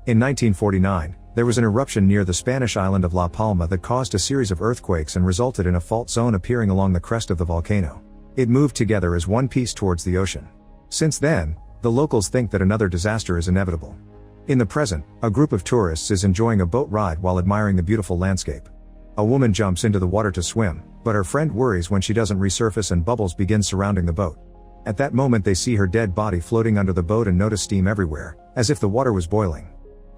In 1949, there was an eruption near the Spanish island of La Palma that caused a series of earthquakes and resulted in a fault zone appearing along the crest of the volcano. It moved together as one piece towards the ocean. Since then, the locals think that another disaster is inevitable. In the present, a group of tourists is enjoying a boat ride while admiring the beautiful landscape. A woman jumps into the water to swim, but her friend worries when she doesn't resurface and bubbles begin surrounding the boat. At that moment they see her dead body floating under the boat and notice steam everywhere, as if the water was boiling.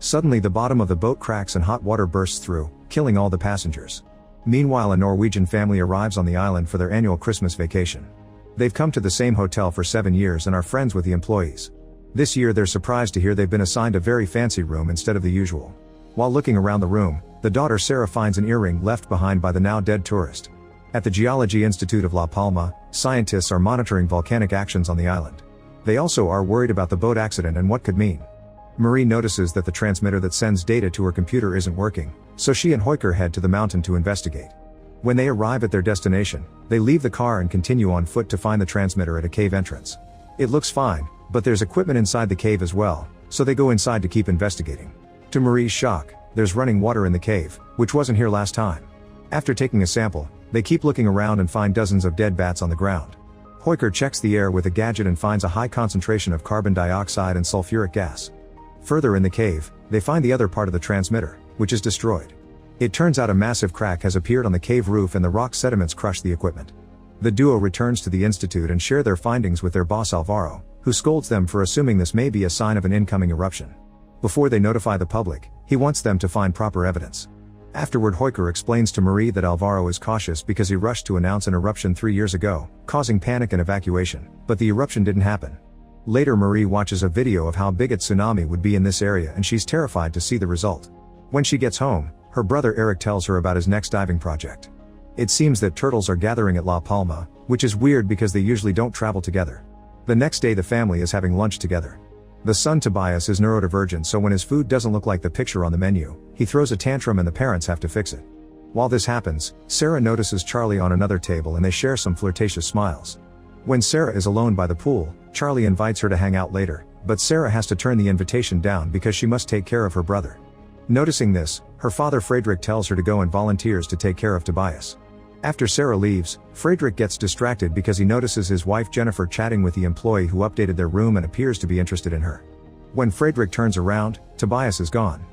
Suddenly the bottom of the boat cracks and hot water bursts through, killing all the passengers. Meanwhile, a Norwegian family arrives on the island for their annual Christmas vacation. They've come to the same hotel for 7 years and are friends with the employees. This year they're surprised to hear they've been assigned a very fancy room instead of the usual. While looking around the room, the daughter Sarah finds an earring left behind by the now dead tourist. At the Geology Institute of La Palma, scientists are monitoring volcanic actions on the island. They also are worried about the boat accident and what could mean. Marie notices that the transmitter that sends data to her computer isn't working, so she and Hoyker head to the mountain to investigate. When they arrive at their destination, they leave the car and continue on foot to find the transmitter at a cave entrance. It looks fine, but there's equipment inside the cave as well, so they go inside to keep investigating. To Marie's shock, there's running water in the cave, which wasn't here last time. After taking a sample, they keep looking around and find dozens of dead bats on the ground. Hoyker checks the air with a gadget and finds a high concentration of carbon dioxide and sulfuric gas. Further in the cave, they find the other part of the transmitter, which is destroyed. It turns out a massive crack has appeared on the cave roof and the rock sediments crush the equipment. The duo returns to the institute and share their findings with their boss Alvaro, who scolds them for assuming this may be a sign of an incoming eruption. Before they notify the public, he wants them to find proper evidence. Afterward, Hoyker explains to Marie that Alvaro is cautious because he rushed to announce an eruption 3 years ago, causing panic and evacuation, but the eruption didn't happen. Later, Marie watches a video of how big a tsunami would be in this area and she's terrified to see the result. When she gets home, her brother Eric tells her about his next diving project. It seems that turtles are gathering at La Palma, which is weird because they usually don't travel together. The next day the family is having lunch together. The son Tobias is neurodivergent, so when his food doesn't look like the picture on the menu, he throws a tantrum and the parents have to fix it. While this happens, Sarah notices Charlie on another table and they share some flirtatious smiles. When Sarah is alone by the pool, Charlie invites her to hang out later, but Sarah has to turn the invitation down because she must take care of her brother. Noticing this, her father Frederick tells her to go and volunteers to take care of Tobias. After Sarah leaves, Frederick gets distracted because he notices his wife Jennifer chatting with the employee who updated their room and appears to be interested in her. When Frederick turns around, Tobias is gone.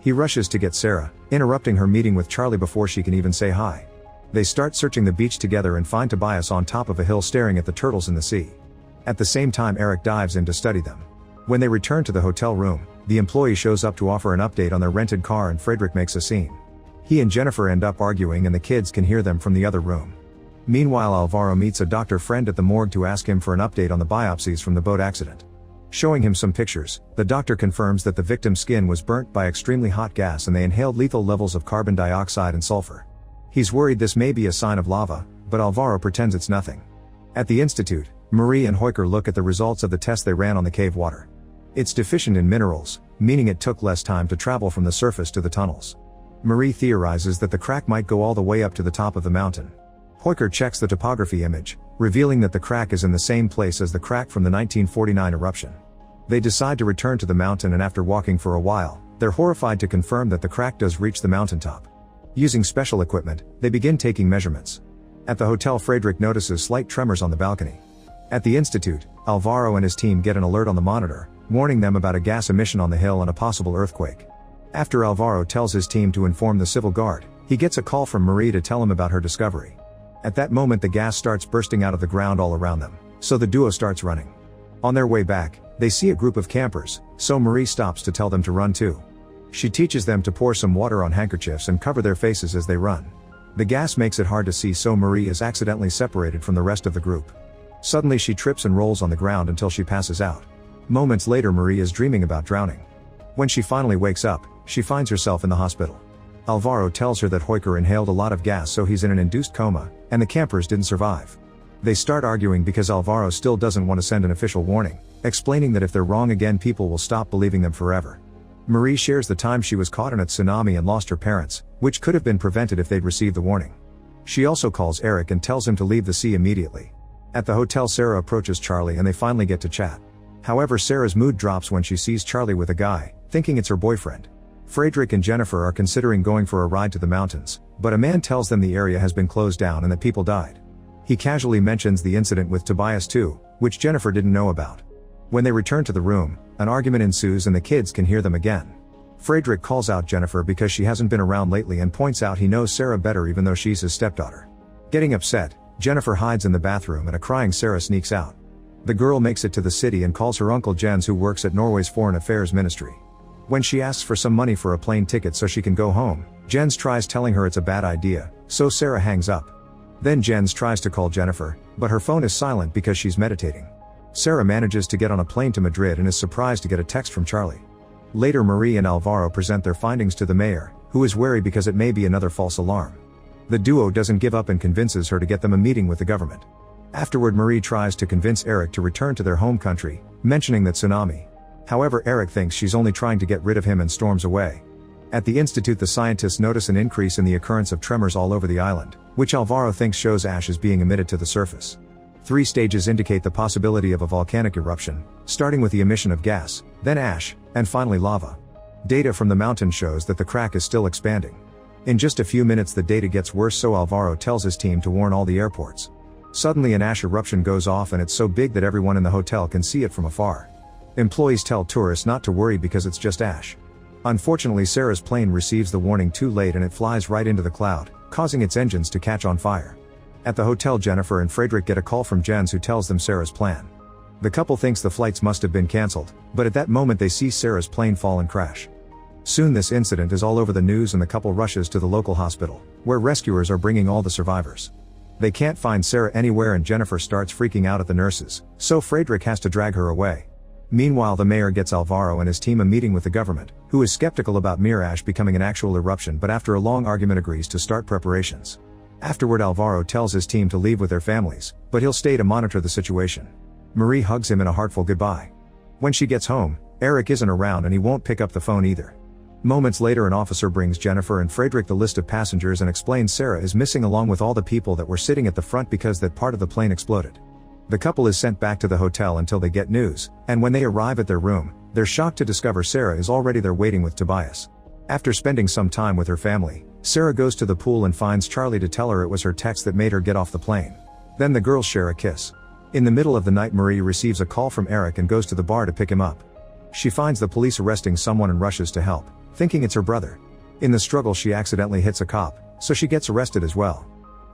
He rushes to get Sarah, interrupting her meeting with Charlie before she can even say hi. They start searching the beach together and find Tobias on top of a hill staring at the turtles in the sea. At the same time, Eric dives in to study them. When they return to the hotel room, the employee shows up to offer an update on their rented car and Frederick makes a scene. He and Jennifer end up arguing and the kids can hear them from the other room. Meanwhile, Alvaro meets a doctor friend at the morgue to ask him for an update on the biopsies from the boat accident. Showing him some pictures, the doctor confirms that the victim's skin was burnt by extremely hot gas and they inhaled lethal levels of carbon dioxide and sulfur. He's worried this may be a sign of lava, but Alvaro pretends it's nothing. At the institute, Marie and Hoyker look at the results of the test they ran on the cave water. It's deficient in minerals, meaning it took less time to travel from the surface to the tunnels. Marie theorizes that the crack might go all the way up to the top of the mountain. Hoyker checks the topography image, revealing that the crack is in the same place as the crack from the 1949 eruption. They decide to return to the mountain and after walking for a while, they're horrified to confirm that the crack does reach the mountaintop. Using special equipment, they begin taking measurements. At the hotel, Frederick notices slight tremors on the balcony. At the institute, Alvaro and his team get an alert on the monitor, warning them about a gas emission on the hill and a possible earthquake. After Alvaro tells his team to inform the civil guard, he gets a call from Marie to tell him about her discovery. At that moment the gas starts bursting out of the ground all around them, so the duo starts running. On their way back, they see a group of campers, so Marie stops to tell them to run too. She teaches them to pour some water on handkerchiefs and cover their faces as they run. The gas makes it hard to see, so Marie is accidentally separated from the rest of the group. Suddenly she trips and rolls on the ground until she passes out. Moments later, Marie is dreaming about drowning. When she finally wakes up, she finds herself in the hospital. Alvaro tells her that Hoyker inhaled a lot of gas, so he's in an induced coma, and the campers didn't survive. They start arguing because Alvaro still doesn't want to send an official warning, explaining that if they're wrong again people will stop believing them forever. Marie shares the time she was caught in a tsunami and lost her parents, which could have been prevented if they'd received the warning. She also calls Eric and tells him to leave the sea immediately. At the hotel, Sarah approaches Charlie and they finally get to chat. However, Sarah's mood drops when she sees Charlie with a guy, thinking it's her boyfriend. Frederick and Jennifer are considering going for a ride to the mountains, but a man tells them the area has been closed down and that people died. He casually mentions the incident with Tobias too, which Jennifer didn't know about. When they return to the room, an argument ensues and the kids can hear them again. Frederick calls out Jennifer because she hasn't been around lately and points out he knows Sarah better even though she's his stepdaughter. Getting upset, Jennifer hides in the bathroom and a crying Sarah sneaks out. The girl makes it to the city and calls her uncle Jens, who works at Norway's Foreign Affairs Ministry. When she asks for some money for a plane ticket so she can go home, Jens tries telling her it's a bad idea, so Sarah hangs up. Then Jens tries to call Jennifer, but her phone is silent because she's meditating. Sarah manages to get on a plane to Madrid and is surprised to get a text from Charlie. Later, Marie and Alvaro present their findings to the mayor, who is wary because it may be another false alarm. The duo doesn't give up and convinces her to get them a meeting with the government. Afterward, Marie tries to convince Eric to return to their home country, mentioning that Tsunami. However, Eric thinks she's only trying to get rid of him and storms away. At the institute, the scientists notice an increase in the occurrence of tremors all over the island, which Alvaro thinks shows ash is being emitted to the surface. 3 stages indicate the possibility of a volcanic eruption, starting with the emission of gas, then ash, and finally lava. Data from the mountain shows that the crack is still expanding. In just a few minutes the data gets worse, so Alvaro tells his team to warn all the airports. Suddenly an ash eruption goes off and it's so big that everyone in the hotel can see it from afar. Employees tell tourists not to worry because it's just ash. Unfortunately, Sarah's plane receives the warning too late and it flies right into the cloud, causing its engines to catch on fire. At the hotel, Jennifer and Frederick get a call from Jens, who tells them Sarah's plan. The couple thinks the flights must have been cancelled, but at that moment they see Sarah's plane fall and crash. Soon this incident is all over the news and the couple rushes to the local hospital, where rescuers are bringing all the survivors. They can't find Sarah anywhere and Jennifer starts freaking out at the nurses, so Frederick has to drag her away. Meanwhile, the mayor gets Alvaro and his team a meeting with the government, who is skeptical about mere ash becoming an actual eruption, but after a long argument agrees to start preparations. Afterward, Alvaro tells his team to leave with their families, but he'll stay to monitor the situation. Marie hugs him in a heartful goodbye. When she gets home, Eric isn't around and he won't pick up the phone either. Moments later, an officer brings Jennifer and Frederick the list of passengers and explains Sarah is missing along with all the people that were sitting at the front because that part of the plane exploded. The couple is sent back to the hotel until they get news, and when they arrive at their room, they're shocked to discover Sarah is already there waiting with Tobias. After spending some time with her family, Sarah goes to the pool and finds Charlie to tell her it was her text that made her get off the plane. Then the girls share a kiss. In the middle of the night, Marie receives a call from Eric and goes to the bar to pick him up. She finds the police arresting someone and rushes to help, thinking it's her brother. In the struggle, she accidentally hits a cop, so she gets arrested as well.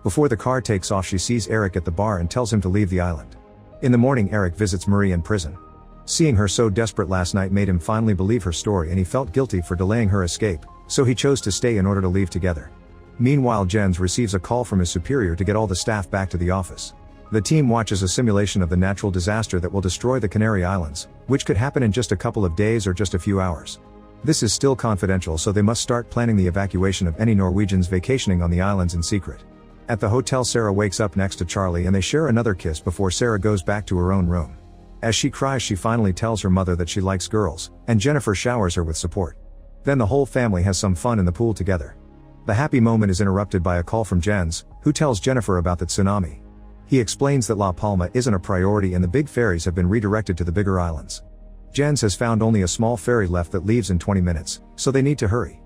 Before the car takes off, she sees Eric at the bar and tells him to leave the island. In the morning, Eric visits Marie in prison. Seeing her so desperate last night made him finally believe her story, and he felt guilty for delaying her escape, so he chose to stay in order to leave together. Meanwhile, Jens receives a call from his superior to get all the staff back to the office. The team watches a simulation of the natural disaster that will destroy the Canary Islands, which could happen in just a couple of days or just a few hours. This is still confidential, so they must start planning the evacuation of any Norwegians vacationing on the islands in secret. At the hotel, Sarah wakes up next to Charlie and they share another kiss before Sarah goes back to her own room. As she cries, she finally tells her mother that she likes girls, and Jennifer showers her with support. Then the whole family has some fun in the pool together. The happy moment is interrupted by a call from Jens, who tells Jennifer about the tsunami. He explains that La Palma isn't a priority and the big ferries have been redirected to the bigger islands. Jens has found only a small ferry left that leaves in 20 minutes, so they need to hurry.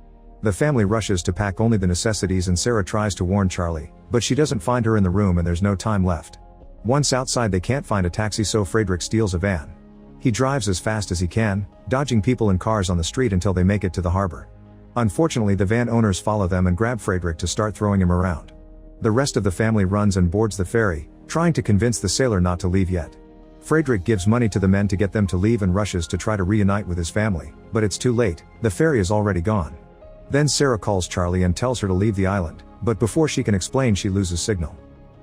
The family rushes to pack only the necessities and Sarah tries to warn Charlie, but she doesn't find her in the room and there's no time left. Once outside, they can't find a taxi, so Frederick steals a van. He drives as fast as he can, dodging people and cars on the street until they make it to the harbor. Unfortunately, the van owners follow them and grab Frederick to start throwing him around. The rest of the family runs and boards the ferry, trying to convince the sailor not to leave yet. Frederick gives money to the men to get them to leave and rushes to try to reunite with his family, but it's too late, the ferry is already gone. Then Sarah calls Charlie and tells her to leave the island, but before she can explain, she loses signal.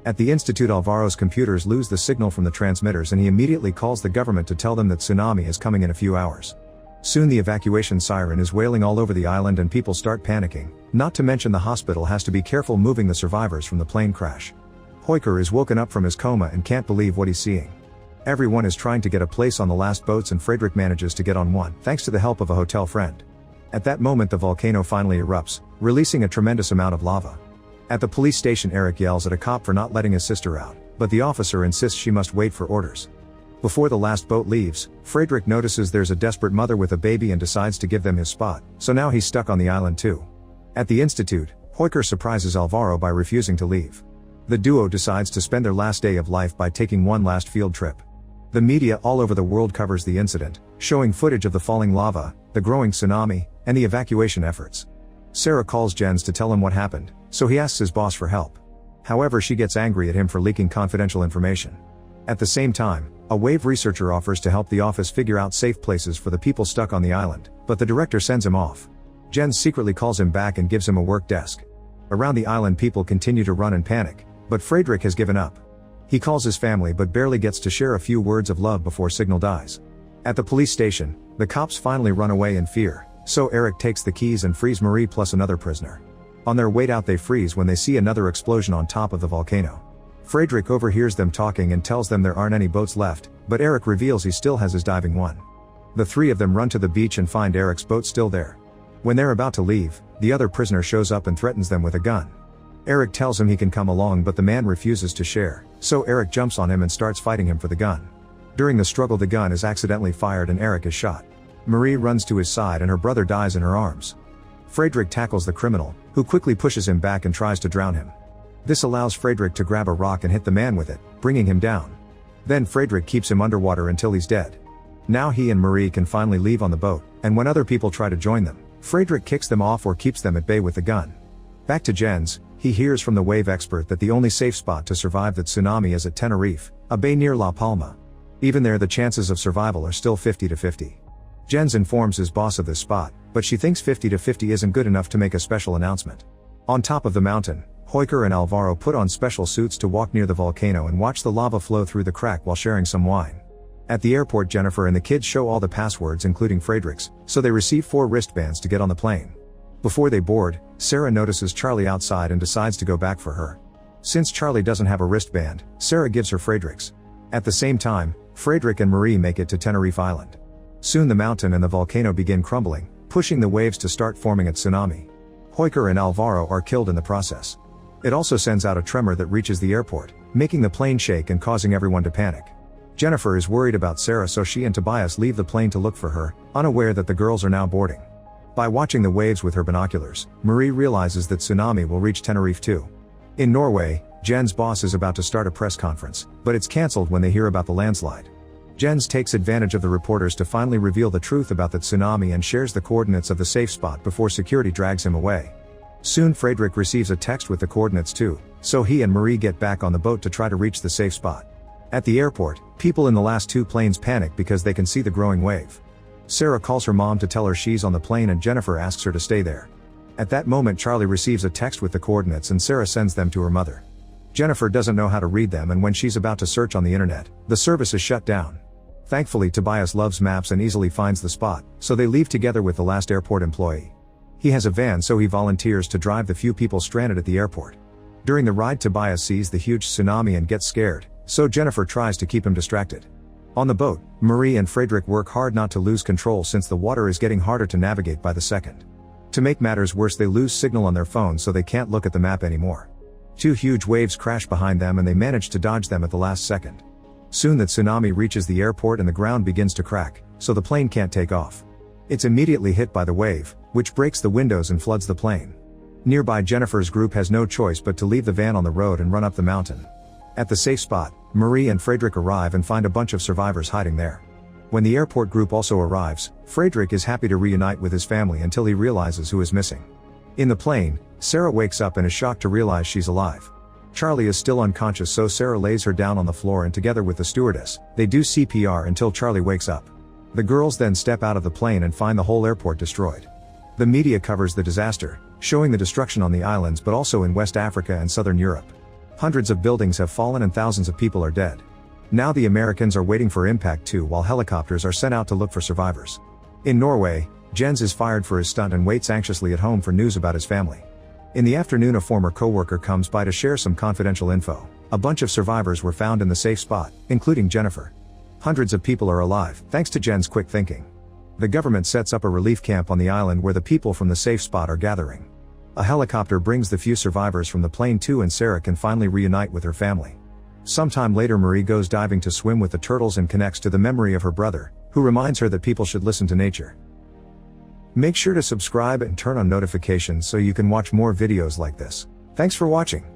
At the institute, Alvaro's computers lose the signal from the transmitters and he immediately calls the government to tell them that tsunami is coming in a few hours. Soon the evacuation siren is wailing all over the island and people start panicking, not to mention the hospital has to be careful moving the survivors from the plane crash. Hoyker is woken up from his coma and can't believe what he's seeing. Everyone is trying to get a place on the last boats and Frederick manages to get on one, thanks to the help of a hotel friend. At that moment, the volcano finally erupts, releasing a tremendous amount of lava. At the police station, Eric yells at a cop for not letting his sister out, but the officer insists she must wait for orders. Before the last boat leaves, Friedrich notices there's a desperate mother with a baby and decides to give them his spot, so now he's stuck on the island too. At the institute, Heuker surprises Alvaro by refusing to leave. The duo decides to spend their last day of life by taking one last field trip. The media all over the world covers the incident, showing footage of the falling lava, the growing tsunami, and the evacuation efforts. Sarah calls Jens to tell him what happened, so he asks his boss for help. However, she gets angry at him for leaking confidential information. At the same time, a wave researcher offers to help the office figure out safe places for the people stuck on the island, but the director sends him off. Jens secretly calls him back and gives him a work desk. Around the island, people continue to run and panic, but Friedrich has given up. He calls his family but barely gets to share a few words of love before signal dies. At the police station, the cops finally run away in fear, so Eric takes the keys and frees Marie plus another prisoner. On their way out, they freeze when they see another explosion on top of the volcano. Friedrich overhears them talking and tells them there aren't any boats left, but Eric reveals he still has his diving one. The three of them run to the beach and find Eric's boat still there. When they're about to leave, the other prisoner shows up and threatens them with a gun. Eric tells him he can come along, but the man refuses to share, so Eric jumps on him and starts fighting him for the gun. During the struggle, the gun is accidentally fired and Eric is shot. Marie runs to his side and her brother dies in her arms. Friedrich tackles the criminal, who quickly pushes him back and tries to drown him. This allows Friedrich to grab a rock and hit the man with it, bringing him down. Then Friedrich keeps him underwater until he's dead. Now he and Marie can finally leave on the boat, and when other people try to join them, Friedrich kicks them off or keeps them at bay with the gun. Back to Jens, he hears from the wave expert that the only safe spot to survive the tsunami is at Tenerife, a bay near La Palma. Even there, the chances of survival are still 50-50. Jens informs his boss of this spot, but she thinks 50-50 isn't good enough to make a special announcement. On top of the mountain, Heuker and Alvaro put on special suits to walk near the volcano and watch the lava flow through the crack while sharing some wine. At the airport, Jennifer and the kids show all the passwords including Friedrich's, so they receive 4 wristbands to get on the plane. Before they board, Sarah notices Charlie outside and decides to go back for her. Since Charlie doesn't have a wristband, Sarah gives her Friedrich's. At the same time, Friedrich and Marie make it to Tenerife Island. Soon the mountain and the volcano begin crumbling, pushing the waves to start forming a tsunami. Heuker and Alvaro are killed in the process. It also sends out a tremor that reaches the airport, making the plane shake and causing everyone to panic. Jennifer is worried about Sarah, so she and Tobias leave the plane to look for her, unaware that the girls are now boarding. By watching the waves with her binoculars, Marie realizes that tsunami will reach Tenerife too. In Norway, Jen's boss is about to start a press conference, but it's cancelled when they hear about the landslide. Jens takes advantage of the reporters to finally reveal the truth about the tsunami and shares the coordinates of the safe spot before security drags him away. Soon Friedrich receives a text with the coordinates too, so he and Marie get back on the boat to try to reach the safe spot. At the airport, people in the last 2 planes panic because they can see the growing wave. Sarah calls her mom to tell her she's on the plane and Jennifer asks her to stay there. At that moment, Charlie receives a text with the coordinates and Sarah sends them to her mother. Jennifer doesn't know how to read them, and when she's about to search on the internet, the service is shut down. Thankfully, Tobias loves maps and easily finds the spot, so they leave together with the last airport employee. He has a van, so he volunteers to drive the few people stranded at the airport. During the ride, Tobias sees the huge tsunami and gets scared, so Jennifer tries to keep him distracted. On the boat, Marie and Friedrich work hard not to lose control since the water is getting harder to navigate by the second. To make matters worse, they lose signal on their phones, so they can't look at the map anymore. 2 huge waves crash behind them and they manage to dodge them at the last second. Soon the tsunami reaches the airport and the ground begins to crack, so the plane can't take off. It's immediately hit by the wave, which breaks the windows and floods the plane. Nearby, Jennifer's group has no choice but to leave the van on the road and run up the mountain. At the safe spot, Marie and Friedrich arrive and find a bunch of survivors hiding there. When the airport group also arrives, Friedrich is happy to reunite with his family until he realizes who is missing. In the plane, Sarah wakes up and is shocked to realize she's alive. Charlie is still unconscious, so Sarah lays her down on the floor and together with the stewardess, they do CPR until Charlie wakes up. The girls then step out of the plane and find the whole airport destroyed. The media covers the disaster, showing the destruction on the islands but also in West Africa and Southern Europe. Hundreds of buildings have fallen and thousands of people are dead. Now the Americans are waiting for impact too, while helicopters are sent out to look for survivors. In Norway, Jens is fired for his stunt and waits anxiously at home for news about his family. In the afternoon, a former coworker comes by to share some confidential info. A bunch of survivors were found in the safe spot, including Jennifer. Hundreds of people are alive, thanks to Jen's quick thinking. The government sets up a relief camp on the island where the people from the safe spot are gathering. A helicopter brings the few survivors from the plane too, and Sarah can finally reunite with her family. Sometime later Marie goes diving to swim with the turtles and connects to the memory of her brother, who reminds her that people should listen to nature. Make sure to subscribe and turn on notifications so you can watch more videos like this. Thanks for watching.